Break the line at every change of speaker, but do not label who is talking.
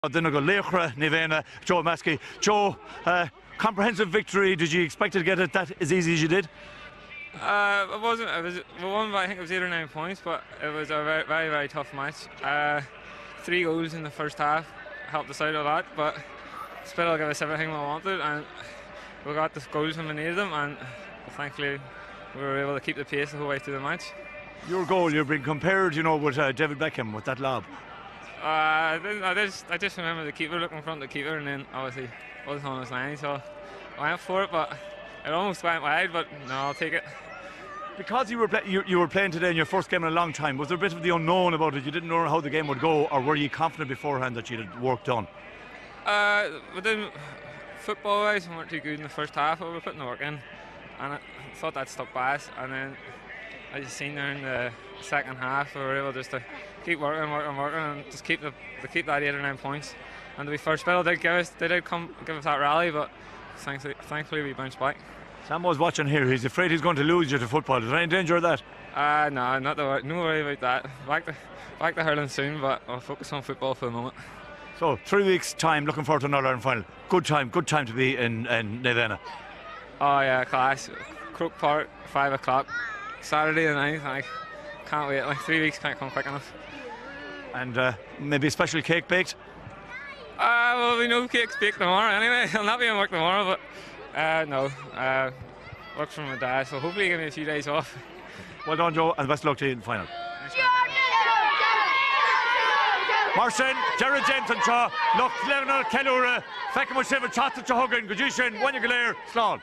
Then I go laochra, NaomhEanna, Joe Masky. Joe, comprehensive victory. Did you expect to get it that as easy as you did?
It wasn't. We won by, I think it was 8 or 9 points, but it was a very, very, very tough match. 3 goals in the first half helped us out a lot, but still gave us everything we wanted, and we got the goals when we needed them, and thankfully we were able to keep the pace the whole way through the match.
Your goal, you've been compared, you know, with David Beckham with that lob.
I just remember the keeper looking in front of the keeper, and then obviously wasn't on his line, so I went for it, but it almost went wide. But no, I'll take it.
Because you were playing today in your first game in a long time, was there a bit of the unknown about it? You didn't know how the game would go, or were you confident beforehand that you'd had work done?
Football-wise, we weren't too good in the first half, but we were putting the work in, and I thought that stuck by us. And then, as you've seen there in the second half, we were able just to keep working, and just keep that 8 or 9 points. And to be first spell, they did give us that rally, but thankfully we bounced back.
Samo's watching here. He's afraid he's going to lose you to football. Is there any danger of that?
No, no worry about that. Back to hurling soon, but I'll focus on football for the moment.
So 3 weeks' time, looking forward to another Ireland final. Good time to be in NaomhEanna.
Oh yeah, class. Croke Park, 5 o'clock, Saturday the 9th. I can't wait. Like 3 weeks can't come quick enough.
And maybe a special cake baked?
Well, we know cake's baked tomorrow anyway. I'll not be in work tomorrow, but no. Work from my dad, so hopefully give me a few days off.
Well done, Joe, and best of luck to you in the final. Marcin, Jared Jameson, Loch Leonard Kellura, Fecka Musheva, Chatta Chahogan, Gujishin, Wanya Galer, Slán.